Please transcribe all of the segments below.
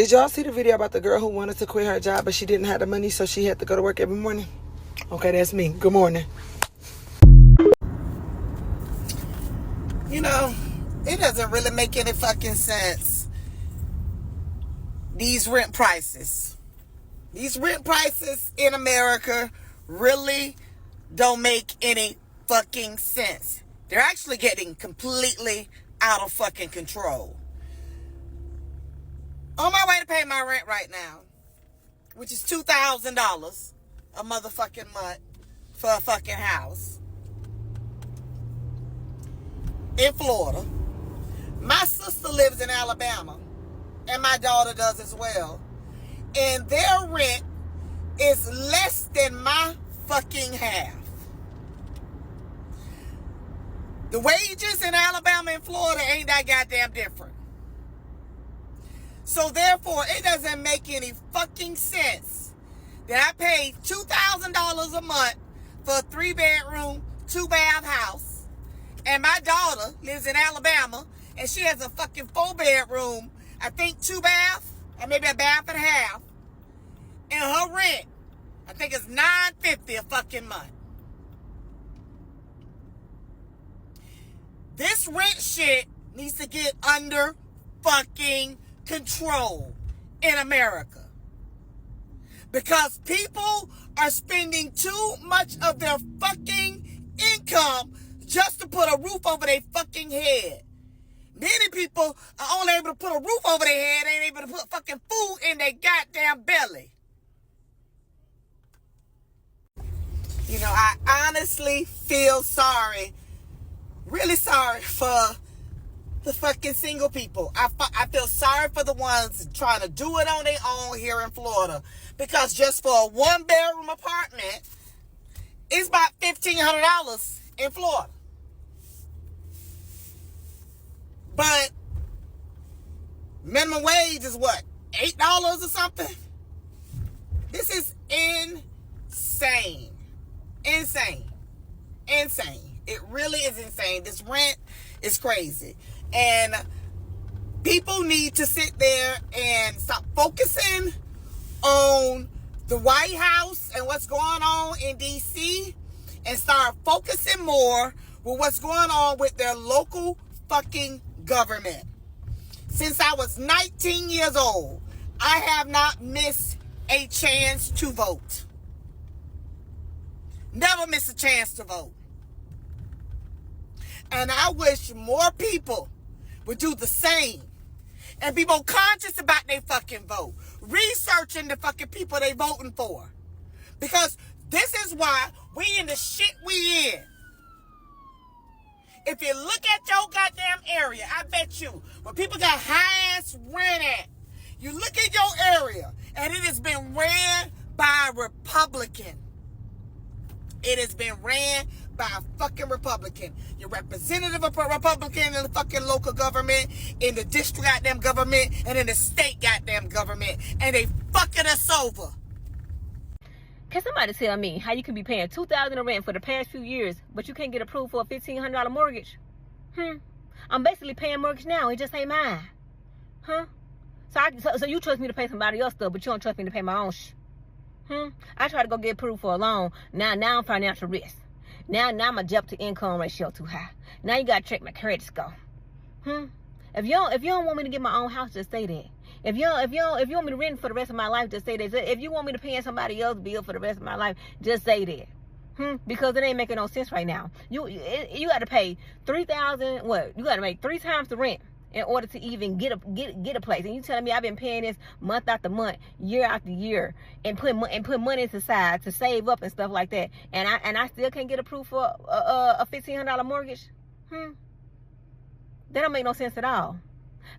Did y'all see the video about the girl who wanted to quit her job, but she didn't have the money, so she had to go to work every morning? Okay, that's me. Good morning. You know, it doesn't really make any fucking sense. These rent prices. These rent prices in America really don't make any fucking sense. They're actually getting completely out of fucking control. On my way to pay my rent right now, which is $2,000 a motherfucking month for a fucking house in Florida. My sister lives in Alabama, and my daughter does as well. And their rent is less than my fucking half. The wages in Alabama and Florida ain't that goddamn different. So therefore, it doesn't make any fucking sense that I pay $2,000 a month for a 3-bedroom, 2-bath house. And my daughter lives in Alabama, and she has a fucking 4-bedroom, I think 2-bath, or maybe a bath and a half. And her rent, I think it's $950 a fucking month. This rent shit needs to get under fucking control in America. Because people are spending too much of their fucking income just to put a roof over their fucking head. Many people are only able to put a roof over their head, ain't able to put fucking food in their goddamn belly. You know, I honestly feel sorry, really sorry for the fucking single people. I feel sorry for the ones trying to do it on their own here in Florida. Because just for a 1-bedroom apartment, it's about $1,500 in Florida. But minimum wage is what? $8 or something? This is insane. Insane. It really is insane. This rent is crazy. And people need to sit there and stop focusing on the White House and what's going on in D.C. and start focusing more with what's going on with their local fucking government. Since I was 19 years old, I have not missed a chance to vote. Never miss a chance to vote. And I wish more people would do the same and be more conscious about their fucking vote. Researching the fucking people they voting for. Because this is why we in the shit we in. If you look at your goddamn area, I bet you, where people got high-ass rent at, you look at your area, and it has been ran by a Republican. It has been ran by a fucking Republican. Your representative of a Republican in the fucking local government, in the district goddamn government, and in the state goddamn government. And they fucking us over. Can somebody tell me how you can be paying $2,000 in rent for the past few years, but you can't get approved for a $1,500 mortgage? I'm basically paying mortgage now. It just ain't mine. So you trust me to pay somebody else's stuff, but you don't trust me to pay my own I try to go get approved for a loan. Now I'm financial risk. Now my debt to income ratio too high. Now you gotta check my credit score. If you don't want me to get my own house, just say that. If you want me to rent for the rest of my life, just say that. If you want me to pay somebody else's bill for the rest of my life, just say that. Because it ain't making no sense right now. You got to pay $3,000. What? You got to make 3 times the rent in order to even get a place. And you telling me I've been paying this month after month, year after year, and put money aside to save up and stuff like that, and I still can't get approved for a $1,500 mortgage? That don't make no sense at all.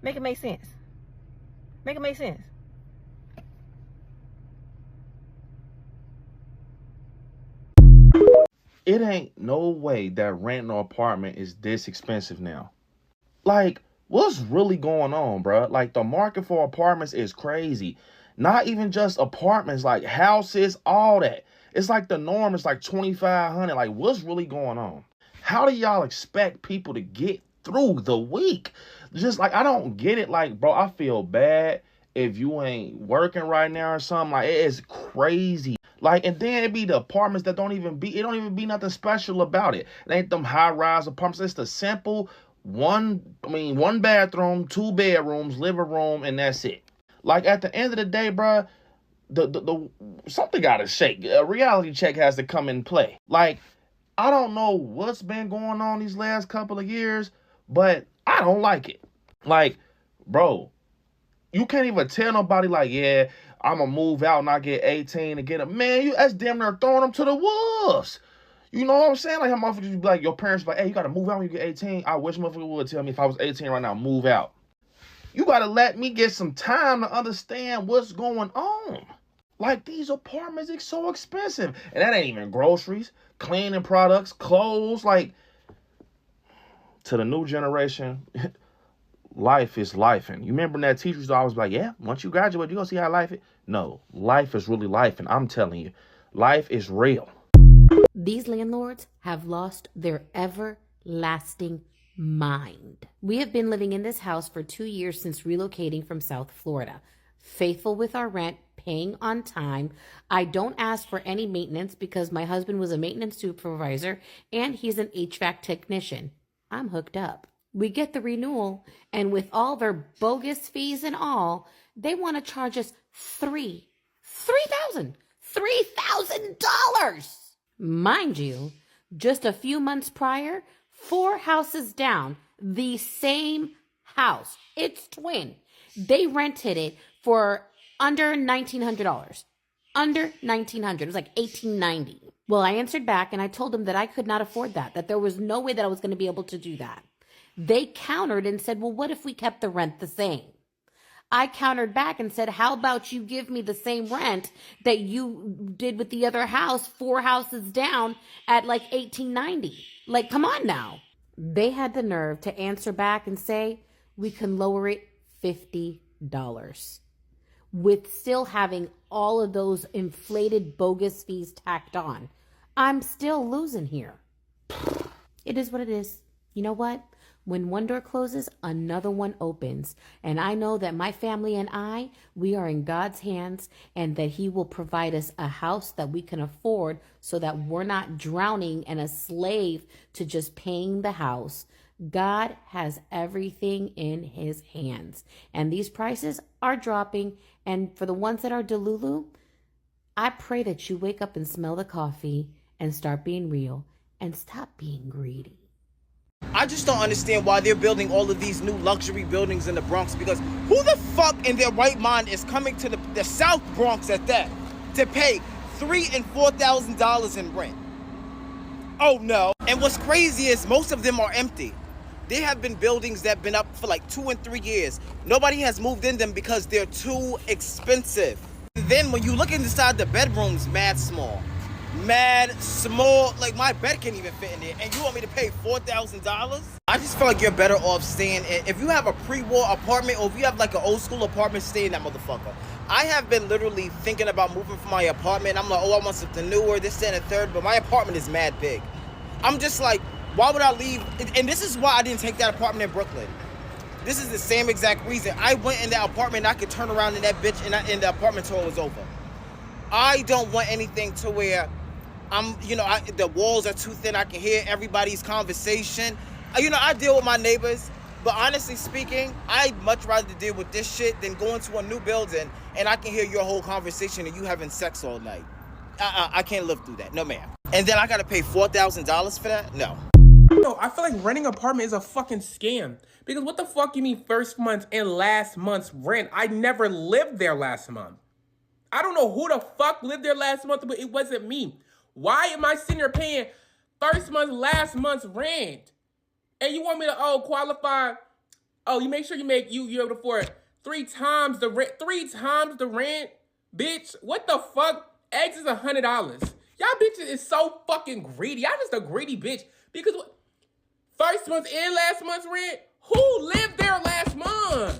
Make it make sense. Make it make sense. It ain't no way that renting an apartment is this expensive now. Like, what's really going on, bro? Like, the market for apartments is crazy. Not even just apartments, like houses, all that. It's like the norm is like $2,500. Like, what's really going on? How do y'all expect people to get through the week? Just like, I don't get it. Like, bro, I feel bad if you ain't working right now or something. Like, it is crazy. Like, and then it be the apartments that don't even be nothing special about it. It ain't them high-rise apartments. It's the simple one bathroom, 2 bedrooms, living room, and that's it. Like, at the end of the day, bruh, the something gotta shake. A reality check has to come in play. Like, I don't know what's been going on these last couple of years, but I don't like it. Like, bro, you can't even tell nobody, like, yeah, I'm gonna move out and I get 18 and get a man. That's damn near throwing them to the wolves. You know what I'm saying? Like, how motherfuckers be like, your parents be like, hey, you gotta move out when you get 18. I wish motherfuckers would tell me if I was 18 right now, move out. You gotta let me get some time to understand what's going on. Like, these apartments are so expensive. And that ain't even groceries, cleaning products, clothes. Like, to the new generation, life is life. And you remember that teachers always like, yeah, once you graduate, you're going to see how life is. No, life is really life. And I'm telling you, life is real. These landlords have lost their everlasting mind. We have been living in this house for 2 years since relocating from South Florida. Faithful with our rent, paying on time. I don't ask for any maintenance because my husband was a maintenance supervisor and he's an HVAC technician. I'm hooked up. We get the renewal, and with all their bogus fees and all, they want to charge us $3,000. Mind you, just a few months prior, 4 houses down, the same house. It's twin. They rented it for under $1,900. Under $1,900. It was like $1,890. Well, I answered back and I told them that I could not afford that there was no way that I was going to be able to do that. They countered and said, well, what if we kept the rent the same? I countered back and said, how about you give me the same rent that you did with the other house, 4 houses down at like $1,890? Like, come on now. They had the nerve to answer back and say, we can lower it $50. With still having all of those inflated bogus fees tacked on. I'm still losing here. It is what it is. You know what? When one door closes, another one opens. And I know that my family and we are in God's hands, and that He will provide us a house that we can afford so that we're not drowning and a slave to just paying the house. God has everything in His hands. And these prices are dropping. And for the ones that are Delulu, I pray that you wake up and smell the coffee and start being real and stop being greedy. I just don't understand why they're building all of these new luxury buildings in the Bronx, because who the fuck in their right mind is coming to the South Bronx at that to pay $3,000 and $4,000 in rent? Oh no. And what's crazy is most of them are empty. There have been buildings that have been up for like 2 and 3 years. Nobody has moved in them because they're too expensive. And then when you look inside the bedrooms, mad small. Like my bed can't even fit in there. And you want me to pay $4,000? I just feel like you're better off staying in. If you have a pre-war apartment, or if you have like an old school apartment, stay in that motherfucker. I have been literally thinking about moving from my apartment. I'm like, oh, I want something newer, this, that, and the third. But my apartment is mad big. I'm just like, why would I leave? And this is why I didn't take that apartment in Brooklyn. This is the same exact reason. I went in that apartment and I could turn around in that bitch and the apartment tour was over. I don't want anything to where the walls are too thin. I can hear everybody's conversation. I deal with my neighbors, but honestly speaking, I'd much rather deal with this shit than going to a new building and I can hear your whole conversation and you having sex all night. I can't live through that. No, ma'am. And then I gotta pay $4,000 for that? No. No, I feel like renting an apartment is a fucking scam. Because what the fuck you mean first month and last month's rent? I never lived there last month. I don't know who the fuck lived there last month, but it wasn't me. Why am I sitting there paying first month, last month's rent? And you want me to, qualify? Oh, you make sure you able to afford 3 times the rent. 3 times the rent? Bitch, what the fuck? Eggs is $100. Y'all bitches is so fucking greedy. Y'all just a greedy bitch. Because first month and last month's rent? Who lived there last month?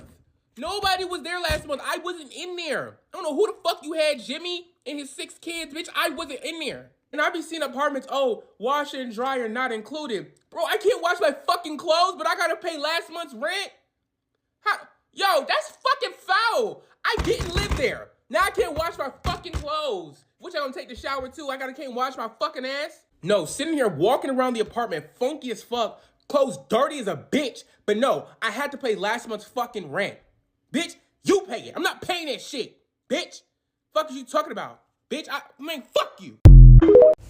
Nobody was there last month. I wasn't in there. I don't know who the fuck you had, Jimmy and his 6 kids, bitch. I wasn't in there. And I be seeing apartments, washer and dryer not included. Bro, I can't wash my fucking clothes, but I gotta pay last month's rent? Yo, that's fucking foul. I didn't live there. Now I can't wash my fucking clothes. Which I don't take the shower too. I can't wash my fucking ass. No, sitting here walking around the apartment funky as fuck, clothes dirty as a bitch. But no, I had to pay last month's fucking rent. Bitch, you pay it. I'm not paying that shit. Bitch, fuck is you talking about? Bitch, man, fuck you.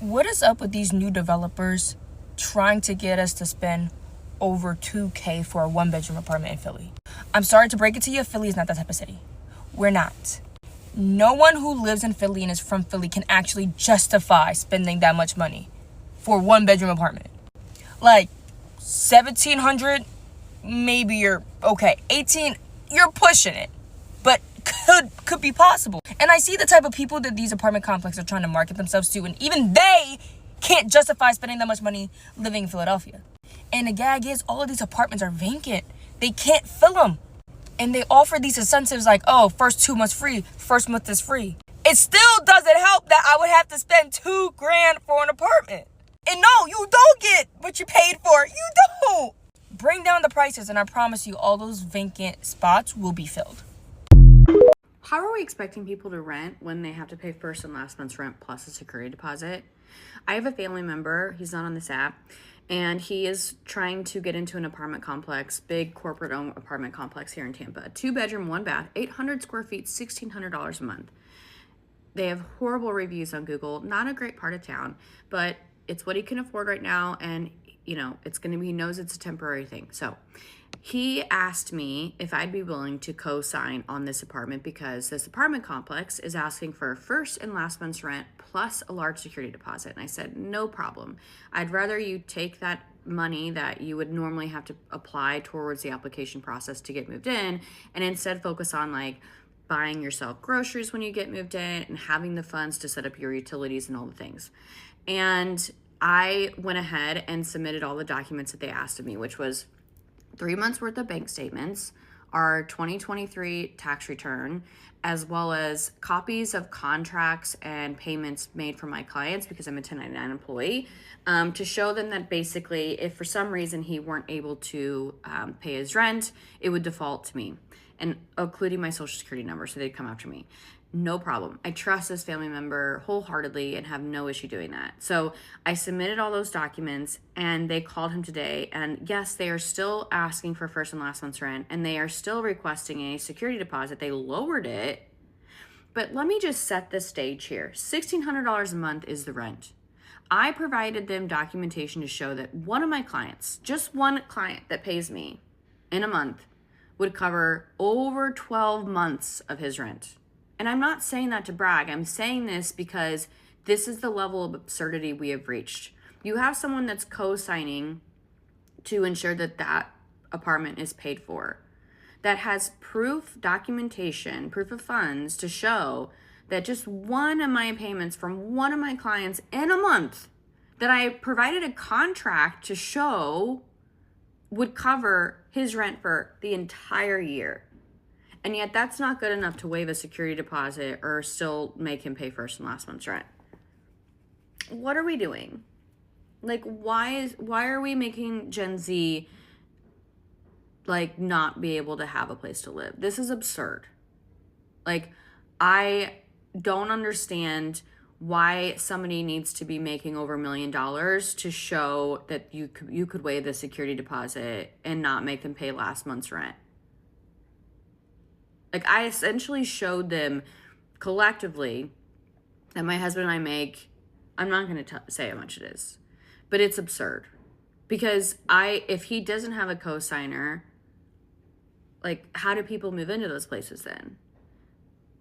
What is up with these new developers trying to get us to spend over $2,000 for a one-bedroom apartment in Philly? I'm sorry to break it to you, Philly is not that type of city. We're not. No one who lives in Philly and is from Philly can actually justify spending that much money for a one-bedroom apartment. Like, $1,700, maybe you're okay. $1,800, you're pushing it. But could be possible. And I see the type of people that these apartment complexes are trying to market themselves to, and even they can't justify spending that much money living in Philadelphia. And the gag is, all of these apartments are vacant. They can't fill them. And they offer these incentives like, oh, first 2 months free, first month is free. It still doesn't help that I would have to spend $2,000 for an apartment. And no, you don't get what you paid for. You don't. Bring down the prices, and I promise you, all those vacant spots will be filled. How are we expecting people to rent when they have to pay first and last month's rent plus a security deposit? I have a family member, he's not on this app, and he is trying to get into an apartment complex, big corporate-owned apartment complex here in Tampa. 2-bedroom, 1-bath, 800 square feet, $1,600 a month. They have horrible reviews on Google, not a great part of town, but it's what he can afford right now, and, you know, he knows it's a temporary thing. So he asked me if I'd be willing to co-sign on this apartment because this apartment complex is asking for first and last month's rent plus a large security deposit. And I said, no problem. I'd rather you take that money that you would normally have to apply towards the application process to get moved in and instead focus on like buying yourself groceries when you get moved in and having the funds to set up your utilities and all the things. And I went ahead and submitted all the documents that they asked of me, which was 3 months worth of bank statements, our 2023 tax return, as well as copies of contracts and payments made for my clients because I'm a 1099 employee, to show them that basically if for some reason he weren't able to pay his rent, it would default to me, and including my social security number, so they'd come after me. No problem. I trust this family member wholeheartedly and have no issue doing that. So I submitted all those documents and they called him today. And yes, they are still asking for first and last month's rent and they are still requesting a security deposit. They lowered it. But let me just set the stage here. $1,600 a month is the rent. I provided them documentation to show that one of my clients, just one client that pays me in a month, would cover over 12 months of his rent. And I'm not saying that to brag. I'm saying this because this is the level of absurdity we have reached. You have someone that's co-signing to ensure that that apartment is paid for, that has proof, documentation, proof of funds to show that just one of my payments from one of my clients in a month that I provided a contract to show would cover his rent for the entire year. And yet that's not good enough to waive a security deposit or still make him pay first and last month's rent. What are we doing? Like, why are we making Gen Z like not be able to have a place to live? This is absurd. Like, I don't understand why somebody needs to be making over $1 million to show that you could waive the security deposit and not make them pay last month's rent. Like, I essentially showed them collectively that my husband and I make, I'm not going to say how much it is, but it's absurd. Because if he doesn't have a co-signer, like, how do people move into those places then?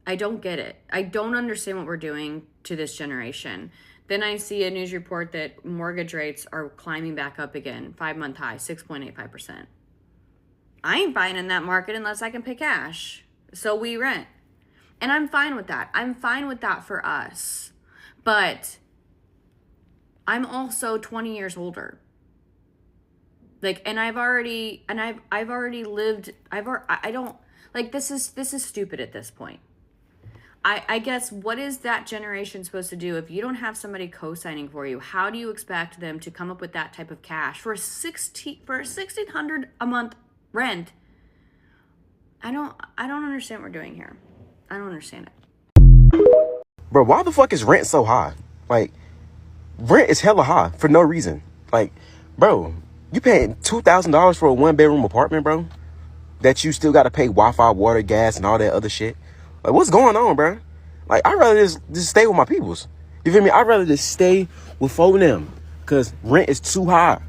I don't get it. I don't understand what we're doing to this generation. Then I see a news report that mortgage rates are climbing back up again, 5-month high, 6.85%. I ain't buying in that market unless I can pay cash. So we rent. And I'm fine with that. I'm fine with that for us. But I'm also 20 years older. Like, and I've already lived, I don't, like, this is stupid at this point. I guess, what is that generation supposed to do if you don't have somebody co-signing for you? How do you expect them to come up with that type of cash for $1,600 a month rent? I don't understand what we're doing here. I don't understand it. Bro, why the fuck is rent so high? Like, rent is hella high for no reason. Like, bro, you paying $2,000 for a 1-bedroom apartment, bro? That you still got to pay Wi-Fi, water, gas, and all that other shit. Like, what's going on, bro? Like, I'd rather just stay with my peoples. You feel me? I'd rather just stay with 4 of them. Because rent is too high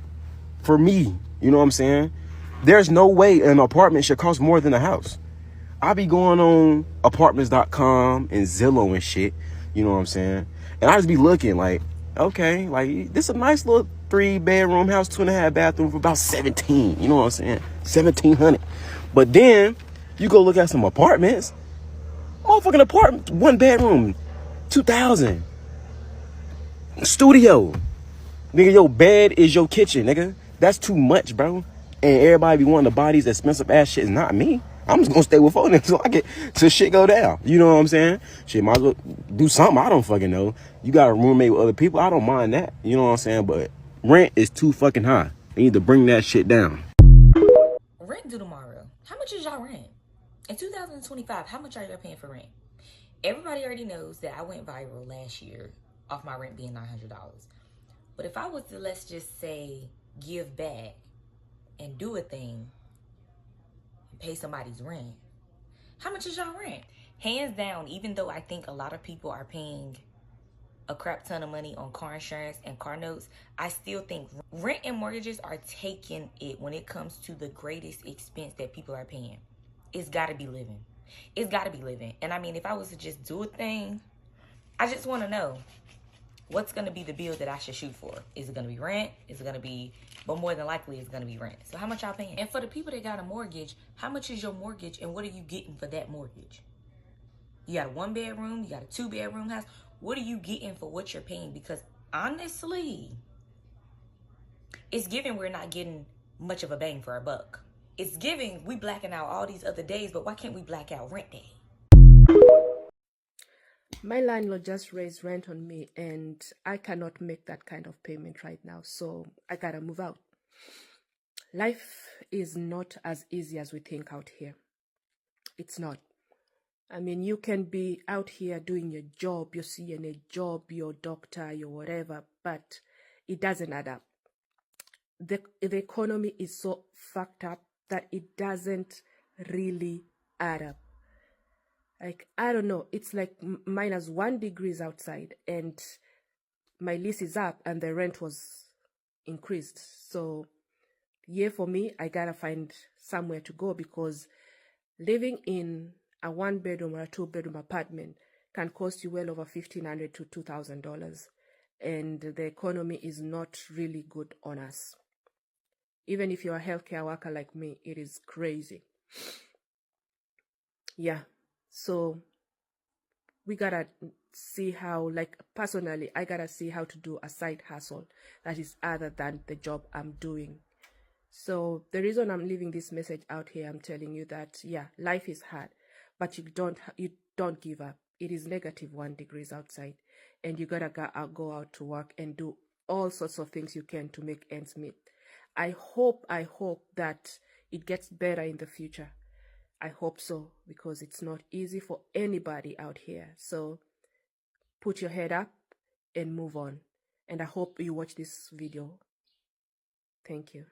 for me. You know what I'm saying? There's no way an apartment should cost more than a house. I be going on apartments.com and Zillow and shit. You know what I'm saying? And I just be looking like, okay, like, this is a nice little 3-bedroom house, 2.5 bathroom for about 17. You know what I'm saying? 1,700. But then you go look at some apartments. Motherfucking apartment, 1 bedroom, 2,000. Studio. Nigga, your bed is your kitchen, nigga. That's too much, bro. And everybody be wanting to buy these expensive ass shit. It's not me. I'm just gonna stay with 4 until I get till shit go down. You know what I'm saying? Shit, might as well do something. I don't fucking know. You got a roommate with other people. I don't mind that. You know what I'm saying? But rent is too fucking high. They need to bring that shit down. Rent due tomorrow. How much is y'all rent? In 2025, how much are y'all paying for rent? Everybody already knows that I went viral last year off my rent being $900. But if I was to, let's just say, give back and do a thing and pay somebody's rent, how much is y'all rent? Hands down, even though I think a lot of people are paying a crap ton of money on car insurance and car notes, I still think rent and mortgages are taking it when it comes to the greatest expense that people are paying. It's gotta be living. It's gotta be living. And I mean, if I was to just do a thing, I just wanna know, what's gonna be the bill that I should shoot for? Is it gonna be rent? Is it gonna be, but more than likely it's gonna be rent. So how much y'all paying? And for the people that got a mortgage, how much is your mortgage and what are you getting for that mortgage? You got a 1-bedroom, you got a 2-bedroom house. What are you getting for what you're paying? Because honestly, it's given we're not getting much of a bang for our buck. It's giving we blacking out all these other days, but why can't we black out rent day? My landlord just raised rent on me and I cannot make that kind of payment right now. So I gotta move out. Life is not as easy as we think out here. It's not. I mean, you can be out here doing your job, you're seeing a job, you're a doctor, you're whatever, but it doesn't add up. The economy is so fucked up that it doesn't really add up. Like, I don't know, it's like -1 degrees outside and my lease is up and the rent was increased. So yeah, for me, I gotta find somewhere to go because living in a 1-bedroom or a 2-bedroom apartment can cost you well over $1,500 to $2,000. And the economy is not really good on us. Even if you're a healthcare worker like me, it is crazy. Yeah. So we gotta see how, like, personally, I gotta see how to do a side hustle that is other than the job I'm doing. So the reason I'm leaving this message out here, I'm telling you that, yeah, life is hard, but you don't give up. It is -1 degrees outside and you gotta go out to work and do all sorts of things you can to make ends meet. I hope that it gets better in the future. I hope so, because it's not easy for anybody out here. So put your head up and move on. And I hope you watch this video. Thank you.